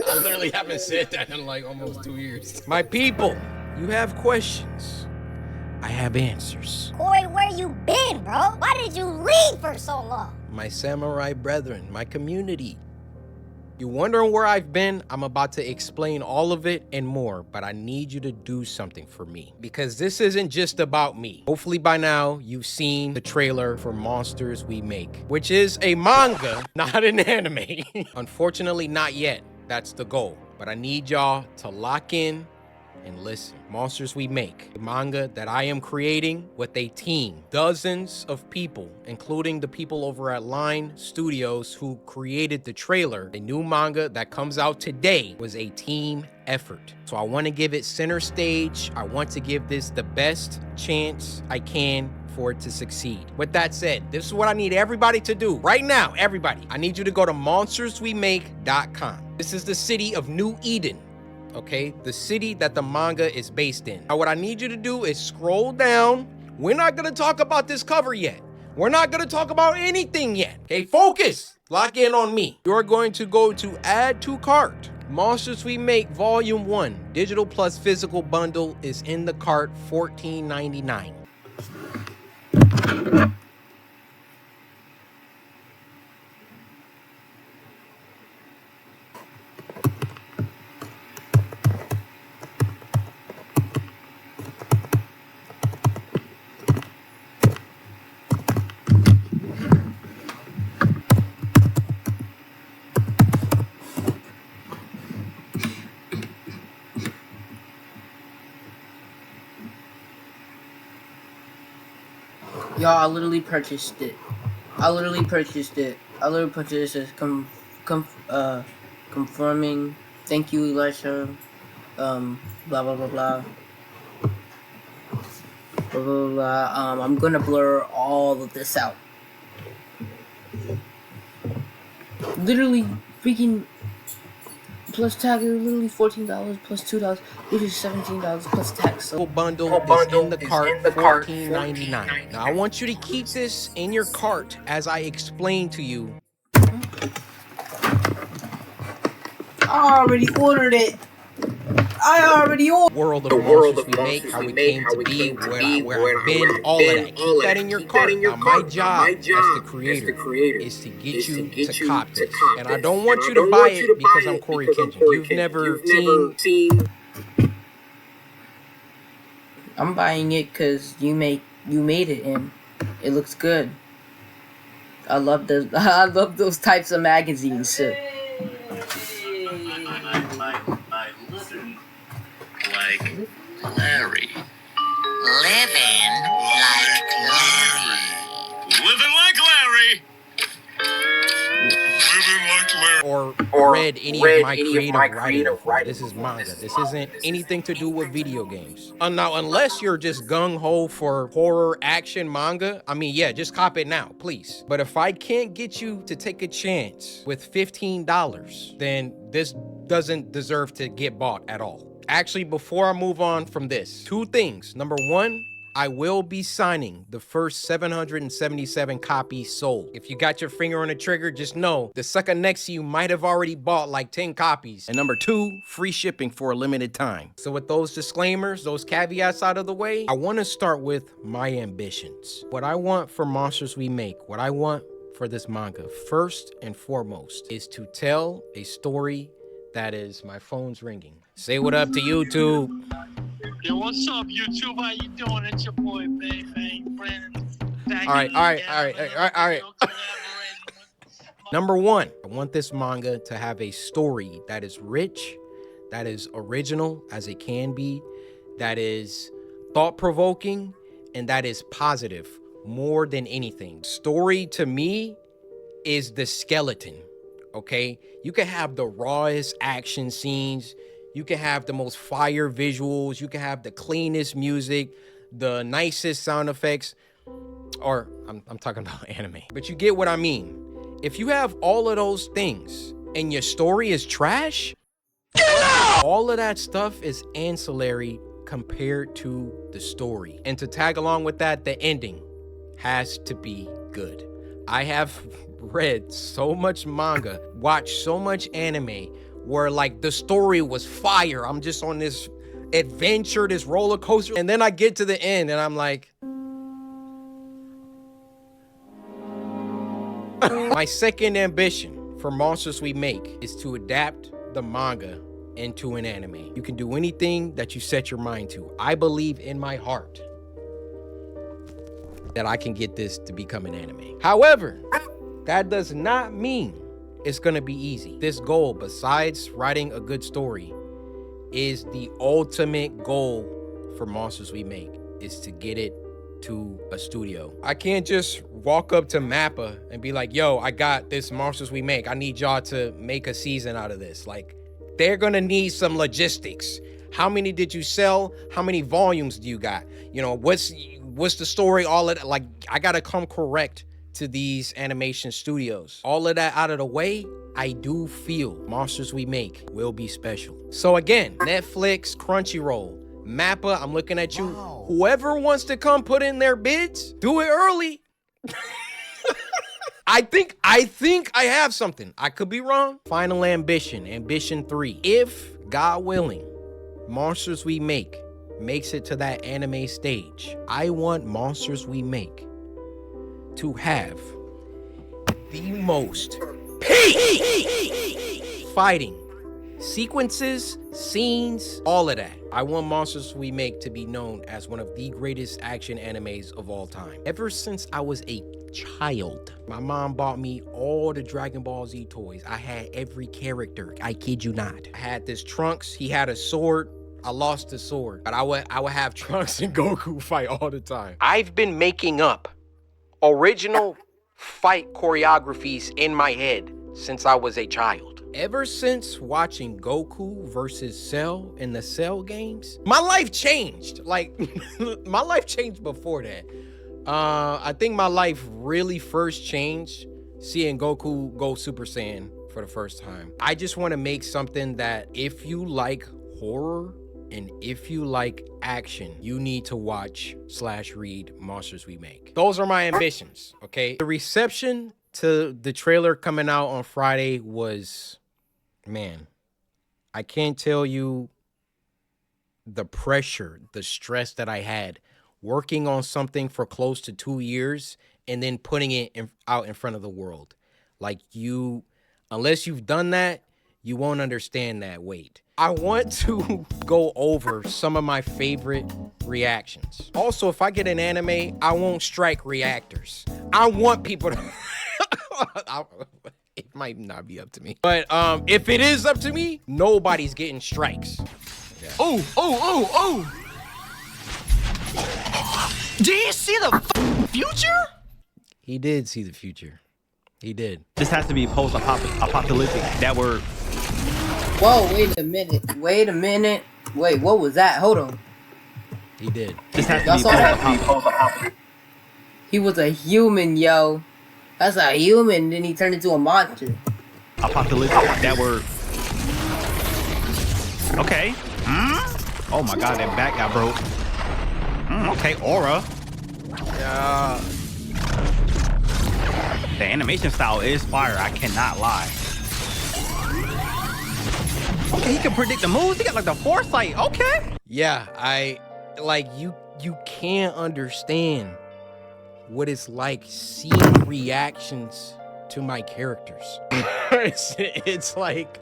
I literally haven't said that in like almost 2 years. My people, you have questions. I have answers. Corey, where you been, bro? Why did you leave for so long? My samurai brethren, my community. You wondering where I've been? I'm about to explain all of it and more, but I need you to do something for me because this isn't just about me. Hopefully by now you've seen the trailer for Monsters We Make, which is a manga, not an anime. Unfortunately, not yet. That's the goal. But I need y'all to lock in and listen. Monsters We Make, a manga that I am creating with a team, dozens of people, including the people over at Line Studios who created the trailer. A new manga that comes out today was a team effort. So I want to give it center stage. I want to give this the best chance I can for it to succeed. With that said, this is what I need everybody to do right now. Everybody, I need you to go to monsterswemake.com. This is the city of New Eden. Okay, the city that the manga is based in. Now, what I need you to do is scroll down. We're not gonna talk about this cover yet. We're not gonna talk about anything yet. Okay, focus. Lock in on me. You're going to go to add to cart. Monsters We Make Volume 1, digital plus physical bundle is in the cart, $14.99. Y'all, I literally purchased it. I literally purchased it. Confirming. Thank you, Elisha. Blah blah blah blah. Blah blah blah. I'm gonna blur all of this out. Literally, freaking. Plus tag is literally $14 plus $2, which is $17 plus tax. So Bundle is in the cart, $14.99. Now I want you to keep this in your cart as I explain to you. I already ordered it. World of Monsters We Make, how we came to be, where I've been, all of that. Keep that in your cart. Now, my job as the creator is to get you to cop this. And I don't want you to buy it because I'm coryxkenshin. You've never seen... I'm buying it because you made it and it looks good. I love those types of magazines. So. Like Larry. Living like Larry. Living like Larry. Living like Larry. Or read any of my creative writing. This is manga. This isn't anything to do with video games. Now, unless you're just gung-ho for horror action manga, I mean, yeah, just cop it now, please. But if I can't get you to take a chance with $15, then this doesn't deserve to get bought at all. Actually, before I move on from this, 2 things. Number 1, I will be signing the first 777 copies sold. If you got your finger on the trigger, just know the sucker next to you might have already bought like 10 copies. And number 2, free shipping for a limited time. So with those disclaimers, those caveats out of the way, I want to start with my ambitions. What I want for Monsters We Make, what I want for this manga, first and foremost, is to tell a story that is... My phone's ringing. Say what up to YouTube. Yo, what's up, YouTube? How you doing? It's your boy, Brandon. All right. Number 1, I want this manga to have a story that is rich, that is original as it can be, that is thought-provoking, and that is positive more than anything. Story to me is the skeleton, okay? You can have the rawest action scenes. You can have the most fire visuals. You can have the cleanest music, the nicest sound effects, or I'm talking about anime. But you get what I mean. If you have all of those things and your story is trash, all of that stuff is ancillary compared to the story. And to tag along with that, the ending has to be good. I have read so much manga, watched so much anime where like the story was fire. I'm just on this adventure, this roller coaster. And then I get to the end and I'm like, my second ambition for Monsters We Make is to adapt the manga into an anime. You can do anything that you set your mind to. I believe in my heart that I can get this to become an anime. However, that does not mean it's gonna be easy. This goal, besides writing a good story, is the ultimate goal for Monsters We Make, is to get it to a studio. I can't just walk up to Mappa and be like, yo, I got this Monsters We Make. I need y'all to make a season out of this. Like, they're gonna need some logistics. How many did you sell? How many volumes do you got? You know, what's the story? All of that. Like, I gotta come correct to these animation studios. All of that out of the way, I do feel Monsters We Make will be special. So again, Netflix, Crunchyroll, Mappa, I'm looking at you. Wow. Whoever wants to come put in their bids, do it early. I think I have something. I could be wrong. Final ambition, ambition 3. If, God willing, Monsters We Make makes it to that anime stage, I want Monsters We Make to have the most peak fighting sequences, scenes, all of that. I want Monsters We Make to be known as one of the greatest action animes of all time. Ever since I was a child, my mom bought me all the Dragon Ball Z toys. I had every character. I kid you not. I had this Trunks. He had a sword. I lost the sword, but I would have Trunks and Goku fight all the time. I've been making up original fight choreographies in my head since I was a child. Ever since watching Goku versus Cell in the Cell games, my life changed. Like, my life changed before that. I think my life really first changed seeing Goku go Super Saiyan for the first time. I just want to make something that if you like horror and if you like action, you need to watch / read Monsters We Make. Those are my ambitions, okay? The reception to the trailer coming out on Friday was, man, I can't tell you the pressure, the stress that I had working on something for close to 2 years and then putting it out in front of the world. Like, unless you've done that, you won't understand that weight. I want to go over some of my favorite reactions. Also, if I get an anime, I won't strike reactors. I want people to... It might not be up to me. But if it is up to me, nobody's getting strikes. Yeah. Oh! Did he see the future? He did see the future. He did. This has to be post-apocalyptic. That word. Whoa, wait a minute. Wait, what was that? Hold on. He did. This has to be post-apocalyptic. He was a human, yo. That's a human, then he turned into a monster. Apocalyptic, that word. Okay. Oh my god, that back got broke. Okay, aura. Yeah. The animation style is fire, I cannot lie. Okay, he can predict the moves. He got like the foresight. Okay. Yeah, you can't understand what it's like seeing reactions to my characters. it's like,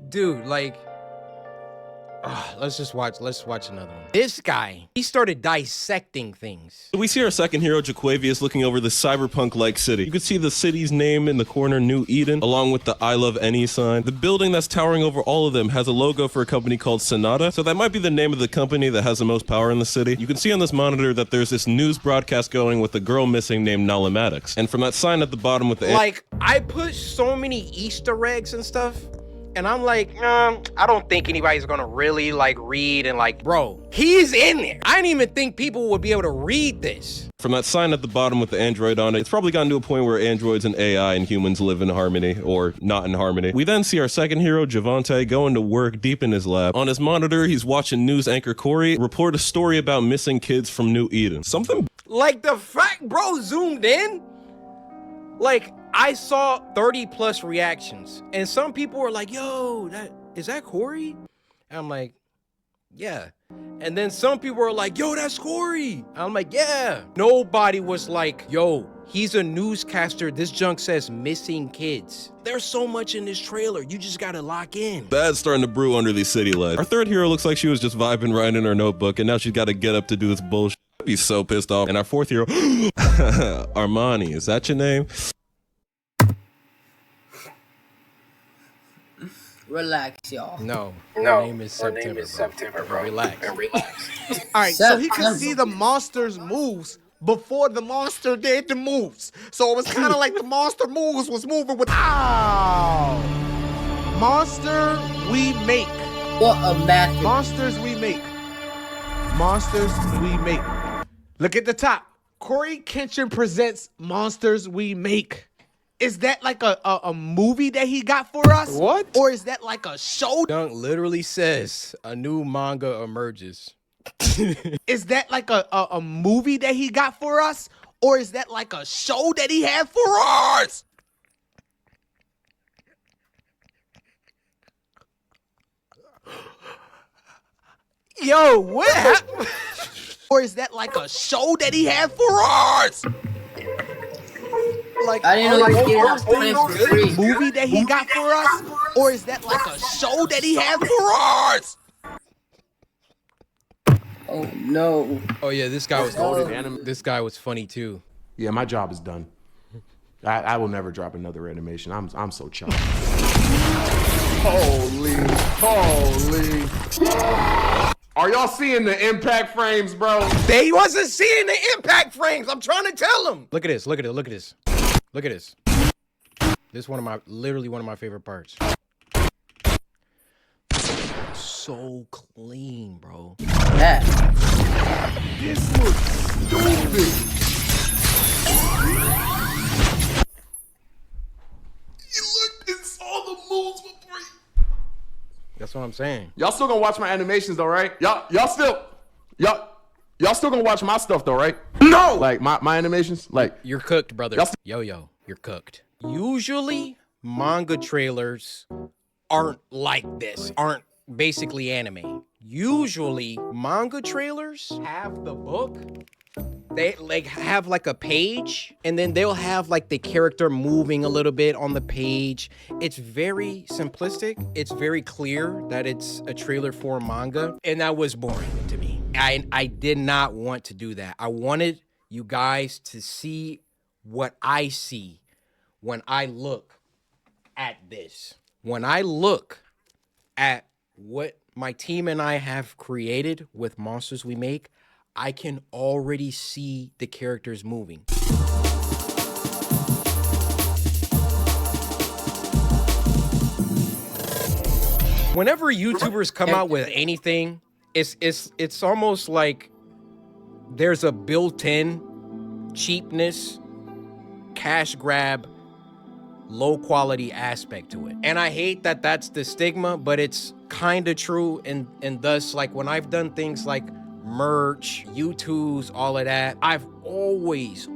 dude, like, let's watch another one. This guy, he started dissecting things. We see our second hero, Jaquavius, looking over the cyberpunk-like city. You can see the city's name in the corner, New Eden, along with the I Love Any sign. The building that's towering over all of them has a logo for a company called Sonata, so that might be the name of the company that has the most power in the city. You can see on this monitor that there's this news broadcast going with a girl missing named Nala Maddox. And from that sign at the bottom with the... Like, I put so many Easter eggs and stuff, and I'm like, I don't think anybody's gonna really like read and like, bro, he's in there. I didn't even think people would be able to read this. From that sign at the bottom with the android on it, it's probably gotten to a point where androids and AI and humans live in harmony, or not in harmony. We then see our second hero, Javante, going to work deep in his lab. On his monitor, he's watching news anchor Corey report a story about missing kids from New Eden. Something... Like, the fact bro zoomed in, like, I saw 30 plus reactions, and some people were like, yo, is that Corey? And I'm like, yeah. And then some people were like, yo, that's Corey. I'm like, yeah. Nobody was like, yo, he's a newscaster. This junk says missing kids. There's so much in this trailer. You just gotta lock in. Bad's starting to brew under these city lights. Our third hero looks like she was just vibing right in her notebook, and now she's got to get up to do this bullshit. I'd be so pissed off. And our fourth hero, Armani, is that your name? Relax, y'all. No, her name is September, bro. Relax. All right, so he could see the monster's moves before the monster did the moves. So it was kind of like the monster moves was moving with. Ow! Monster we make. What a math. Monsters we make. Monsters we make. Look at the top. Coryxkenshin presents Monsters We Make. Is that like a movie that he got for us? What? Or is that like a show? Junk literally says a new manga emerges. Is that like a movie that he got for us? Or is that like a show that he had for us? Yo, what happened? Or is that like a show that he had for us? Like, I didn't know he was getting us plans for free. Movie that he got for us? Or is that like a show that he had for us? Oh no. oh yeah, this guy was funny too. Yeah, my job is done. I will never drop another animation. I'm so chuffed. Holy. Are y'all seeing the impact frames, bro? They wasn't seeing the impact frames. I'm trying to tell them. Look at this. Look at it. Look at this. Look at this. This is literally one of my favorite parts. So clean, bro. Yeah. This looks stupid. You looked and saw the moves before you. That's what I'm saying. Y'all still gonna watch my animations though, right? Y'all still gonna watch my stuff though, right? No! Like my animations? Like You're cooked, brother. Yo, you're cooked. Usually, manga trailers aren't like this, aren't basically anime. Usually, manga trailers have the book. They like have like a page, and then they'll have like the character moving a little bit on the page. It's very simplistic. It's very clear that it's a trailer for a manga, and that was boring to me. I did not want to do that. I wanted you guys to see what I see when I look at this. When I look at what my team and I have created with Monsters We Make, I can already see the characters moving. Whenever YouTubers come out with anything, it's almost like there's a built-in cheapness, cash grab, low quality aspect to it. And I hate that that's the stigma, but it's kind of true. And thus, like when I've done things like merch, YouTubes, all of that, I've always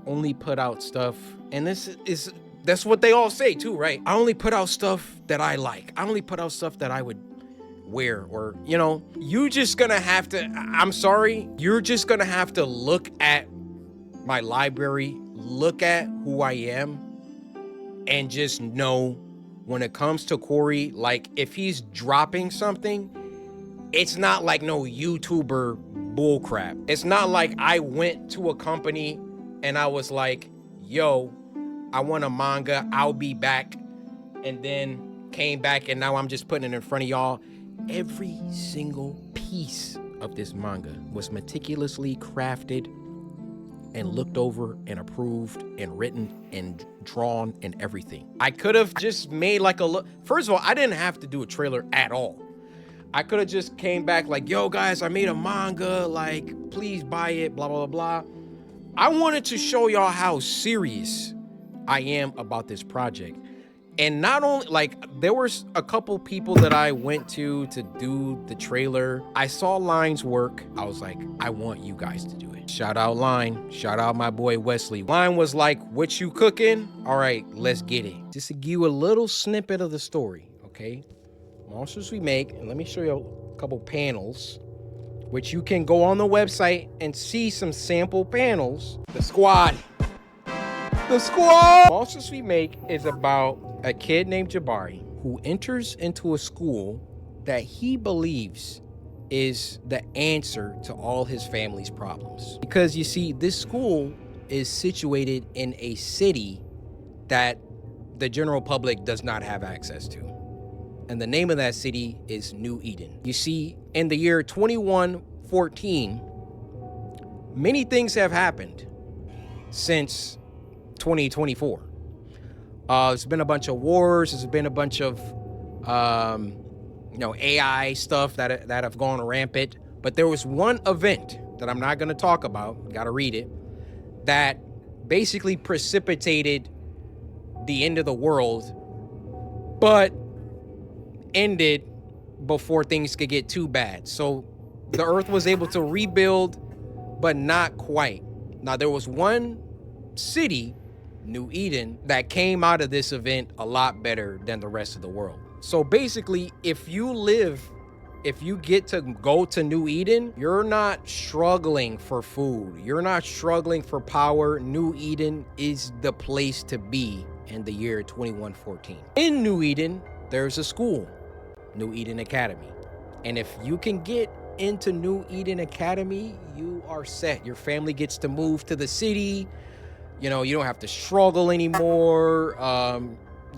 only put out stuff. And that's what they all say too, right? I only put out stuff that I like. I only put out stuff that I would wear, or, you know, you just gonna have to, I'm sorry, you're just gonna have to look at my library, look at who I am, and just know when it comes to Corey, like if he's dropping something, it's not like no YouTuber bullcrap. It's not like I went to a company and I was like, yo, I want a manga, I'll be back, and then came back and now I'm just putting it in front of y'all. Every single piece of this manga was meticulously crafted and looked over and approved and written and drawn and everything. I could have just made like a look. First of all, I didn't have to do a trailer at all. I could have just came back like, yo guys, I made a manga, like please buy it, blah, blah, blah, blah. I wanted to show y'all how serious I am about this project. And not only, like, there was a couple people that I went to do the trailer. I saw lines work. I was like, I want you guys to do it. Shout out Line. Shout out my boy Wesley. Line was like, what you cooking? All right, let's get it. Just to give you a little snippet of the story, okay? Monsters We Make, and let me show you a couple panels, which you can go on the website and see some sample panels. The squad. Monsters We Make is about a kid named Jabari who enters into a school that he believes is the answer to all his family's problems. Because you see, this school is situated in a city that the general public does not have access to. And the name of that city is New Eden. You see, in the year 2114, many things have happened since 2024. There's been a bunch of wars. There's been a bunch of, AI stuff that have gone rampant. But there was one event that I'm not going to talk about, got to read it, that basically precipitated the end of the world, but ended before things could get too bad. So the earth was able to rebuild, but not quite. Now, there was one city, New Eden, that came out of this event a lot better than the rest of the world. So basically, if you get to go to New Eden, you're not struggling for food. You're not struggling for power. New Eden is the place to be in the year 2114. In New Eden, there's a school, New Eden Academy. And if you can get into New Eden Academy, you are set. Your family gets to move to the city. You know, you don't have to struggle anymore.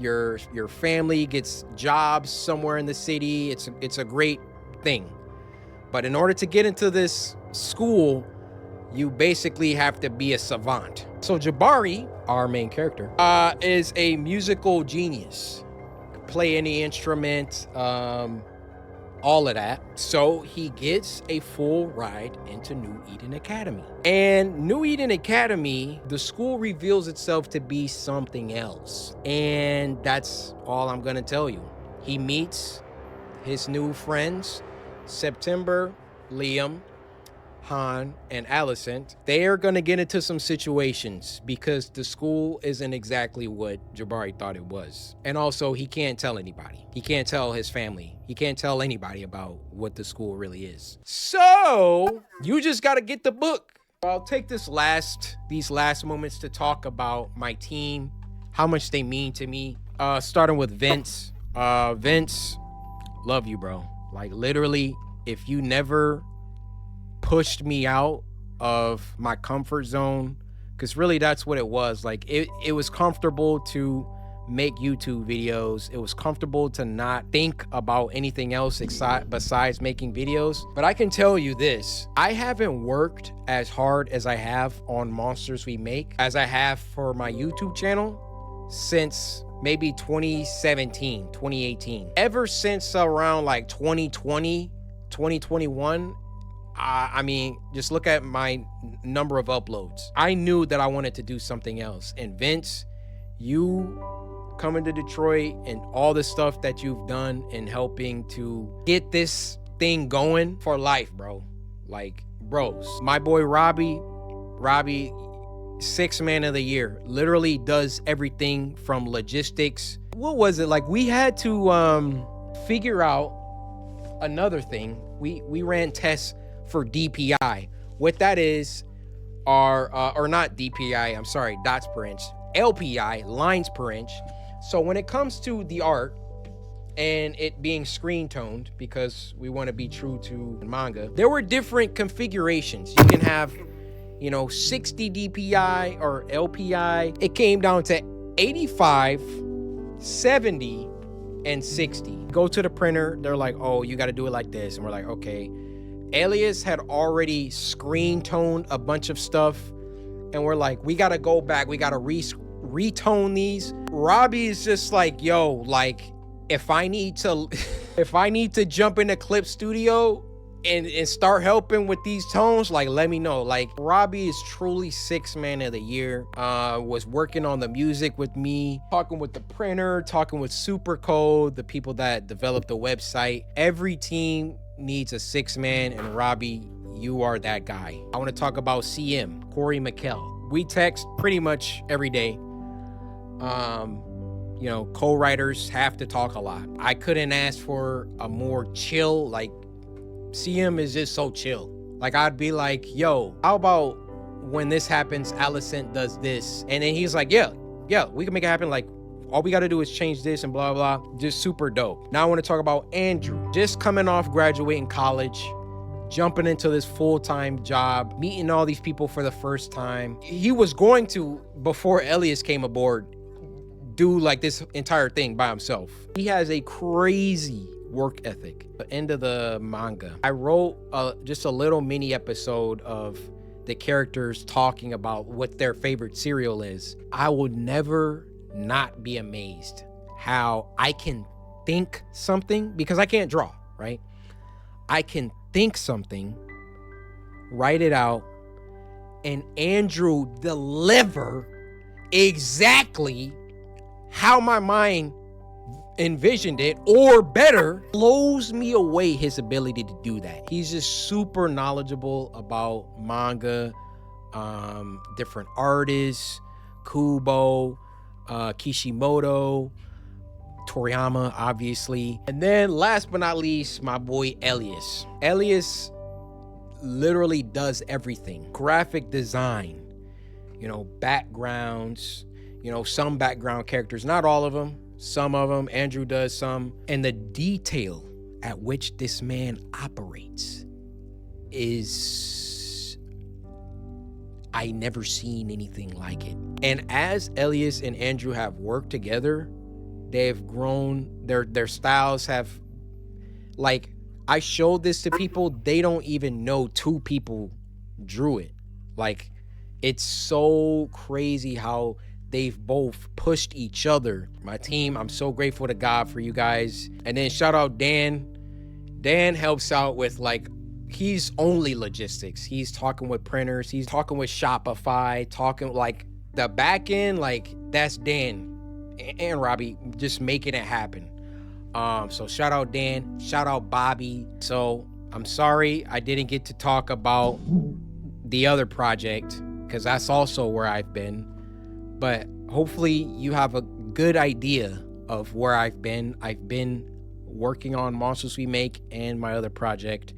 Your family gets jobs somewhere in the city. It's a great thing. But in order to get into this school, you basically have to be a savant. So Jabari, our main character, is a musical genius. Could play any instrument, all of that. So he gets a full ride into New Eden Academy. And New Eden Academy, the school reveals itself to be something else. And that's all I'm gonna tell you. He meets his new friends, September, Liam, Han, and Alicent. They are gonna get into some situations because the school isn't exactly what Jabari thought it was. And also, he can't tell anybody. He can't tell his family. He can't tell anybody about what the school really is. So you just gotta get the book. I'll take these last moments to talk about my team, how much they mean to me. Starting with Vince. Vince, love you, bro. Like, literally, if you never pushed me out of my comfort zone, because really that's what it was. Like, it was comfortable to make YouTube videos. It was comfortable to not think about anything else besides making videos. But I can tell you this, I haven't worked as hard as I have on Monsters We Make as I have for my YouTube channel since maybe 2017, 2018. Ever since around like 2020, 2021, I mean, just look at my number of uploads. I knew that I wanted to do something else. And Vince, you coming to Detroit and all the stuff that you've done in helping to get this thing going for life, bro. Like, bros. My boy Robbie, 6th man of the year, literally does everything from logistics. What was it? Like, we had to figure out another thing. We ran tests for DPI. What that is are, or not DPI, I'm sorry, dots per inch, LPI, lines per inch. So when it comes to the art and it being screen toned, because we want to be true to manga, there were different configurations. You can have, 60 DPI or LPI. It came down to 85, 70, and 60. Go to the printer, they're like, oh, you got to do it like this. And we're like, okay. Alias had already screen toned a bunch of stuff, and we're like, we got to go back. We got to retone these. Robbie is just like, yo, like, if I need to jump into Clip Studio and start helping with these tones, like, let me know. Like, Robbie is truly 6th man of the year. Was working on the music with me, talking with the printer, talking with Supercode, the people that developed the website. Every team needs a 6th man, and Robbie, you are that guy. I want to talk about CM, Corey McKell. We text pretty much every day. You know, co-writers have to talk a lot. I couldn't ask for a more chill, like CM is just so chill. Like I'd be like, yo, how about when this happens, Alicent does this? And then he's like, yeah, we can make it happen. Like all we got to do is change this and blah, blah, blah. Just super dope. Now I want to talk about Andrew. Just coming off graduating college, jumping into this full-time job, meeting all these people for the first time. He was going to, before Elias came aboard, do like this entire thing by himself. He has a crazy work ethic. The end of the manga, I wrote just a little mini episode of the characters talking about what their favorite cereal is. I will never not be amazed how I can think something, because I can't draw, right? I can think something, write it out, and Andrew deliver exactly how my mind envisioned it, or better. Blows me away his ability to do that. He's just super knowledgeable about manga, different artists, Kubo, Kishimoto, Toriyama, obviously. And then last but not least, my boy Elias. Elias literally does everything. Graphic design, you know, backgrounds, you know, some background characters, not all of them, some of them. Andrew does some. And the detail at which this man operates is, I never seen anything like it. And as Elias and Andrew have worked together, they've grown, their styles have, like, I showed this to people, they don't even know two people drew it. Like, it's so crazy how they've both pushed each other. My team, I'm so grateful to God for you guys. And then shout out Dan. Dan helps out with, like, he's only logistics. He's talking with printers. He's talking with Shopify, talking like the back end, like that's Dan and Robbie just making it happen. So shout out Dan, shout out Bobby. So I'm sorry I didn't get to talk about the other project, because that's also where I've been. But hopefully you have a good idea of where I've been. I've been working on Monsters We Make and my other project.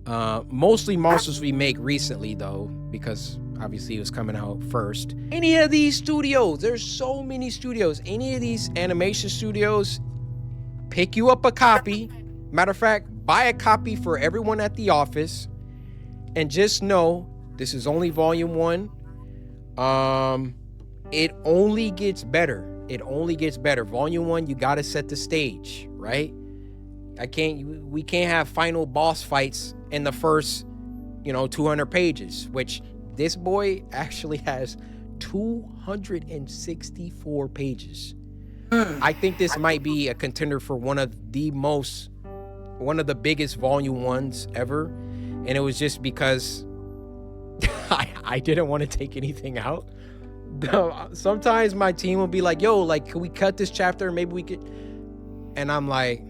Mostly Monsters We Make recently though, because obviously it was coming out first. Any of these studios, there's so many studios. Any of these animation studios, pick you up a copy. Matter of fact, buy a copy for everyone at the office. And just know, this is only volume 1. It only gets better. It only gets better. Volume 1, you gotta set the stage, right? We can't have final boss fights in the first, 200 pages, which this boy actually has 264 pages. I think this might be a contender for one of the biggest volume 1s ever. And it was just because I didn't want to take anything out. Sometimes my team will be like, yo, like, can we cut this chapter? Maybe we could. And I'm like,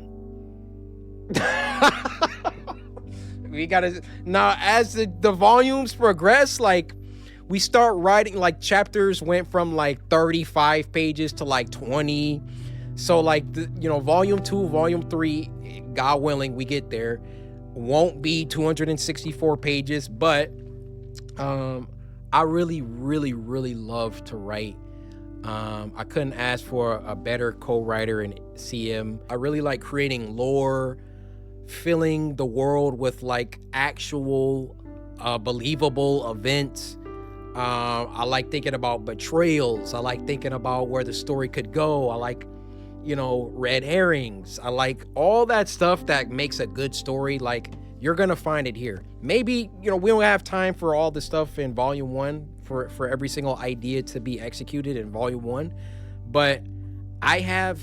we gotta. Now, as the volumes progress, like, we start writing, like, chapters went from like 35 pages to like 20. So like, volume 2, volume 3, God willing, we get there, won't be 264 pages, but I really, really, really love to write. I couldn't ask for a better co-writer in CM. I really like creating lore, filling the world with like actual believable events. I like thinking about betrayals. I like thinking about where the story could go. I like, red herrings. I like all that stuff that makes a good story. Like, you're gonna find it here. Maybe, we don't have time for all the stuff in volume 1 for every single idea to be executed in volume 1, but I have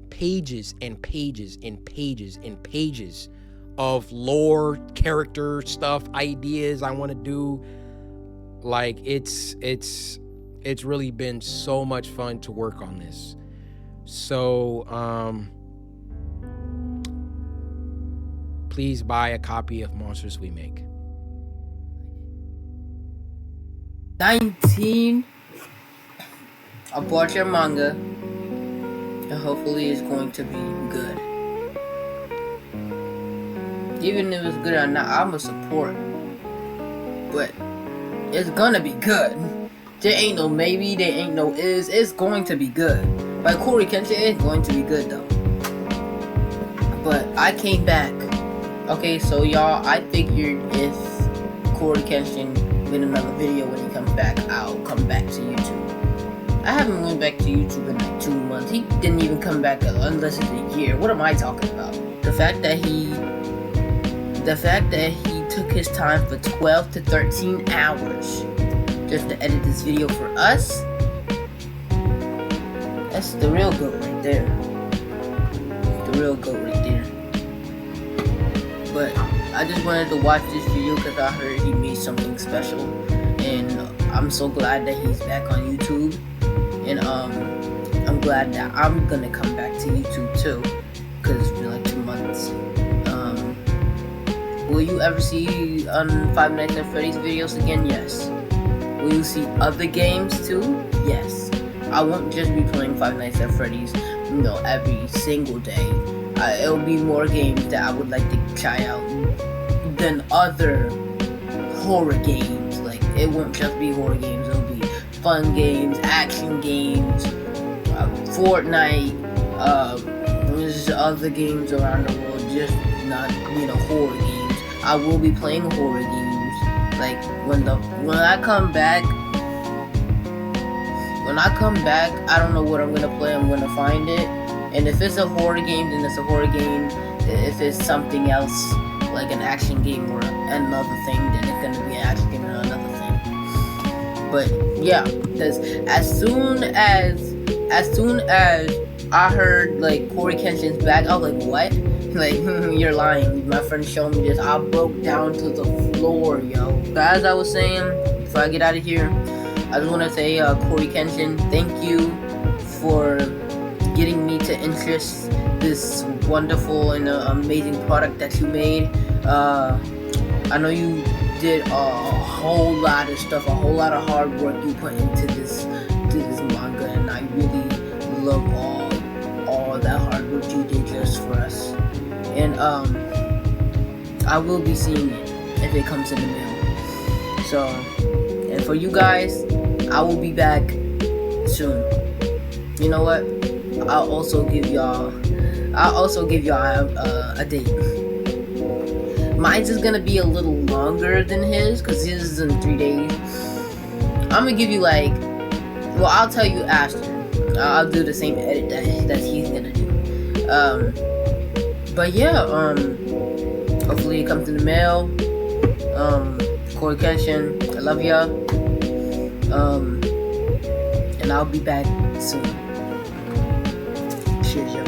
pages and pages and pages and pages of lore, character stuff, ideas I want to do. Like, it's really been so much fun to work on this. So please buy a copy of Monsters We Make. 19. I bought your manga, and hopefully it's going to be good. Even if it's good or not, I'ma support. But it's gonna be good. There ain't no maybe, there ain't no is. It's going to be good. By coryxkenshin, it's going to be good though. But I came back. Okay, so y'all, I figured if coryxkenshin made another video when he comes back, I'll come back to YouTube. I haven't went back to YouTube in like 2 months. He didn't even come back unless it's a year. What am I talking about? The fact that he took his time for 12 to 13 hours just to edit this video for us, that's the real goat right there. The real goat right there. But I just wanted to watch this video because I heard he made something special, and I'm so glad that he's back on YouTube. And I'm glad that I'm gonna come back to YouTube too, because it's been like 2 months. Will you ever see Five Nights at Freddy's videos again? Yes. Will you see other games too? Yes. I won't just be playing Five Nights at Freddy's, every single day. It'll be more games that I would like to try out than other horror games. Like, it won't just be horror games. It'll be fun games, action games, Fortnite, there's other games around the world, just not, horror games. I will be playing horror games. Like, when I come back, I don't know what I'm gonna play. I'm gonna find it. And if it's a horror game, then it's a horror game. If it's something else, like an action game or another thing, then it's gonna be an action game or another thing. But yeah, because as soon as I heard like coryxkenshin's back, I was like, what? Like, you're lying. My friend showed me this. I broke down to the floor, yo. But as I was saying, before I get out of here, I just want to say, coryxkenshin, thank you for getting me to interest this wonderful and amazing product that you made. I know you did a whole lot of stuff, a whole lot of hard work you put into this manga, and I really love all that hard work you did just for us. And I will be seeing it if it comes in the mail. So, and for you guys, I will be back soon. You know what? I'll also give y'all a date. Mine's is gonna be a little longer than his, because his is in 3 days. I'm gonna give you I'll tell you after. I'll do the same edit that he's gonna do. But yeah, hopefully it comes in the mail. coryxkenshin, I love ya. And I'll be back soon. Cheers, y'all.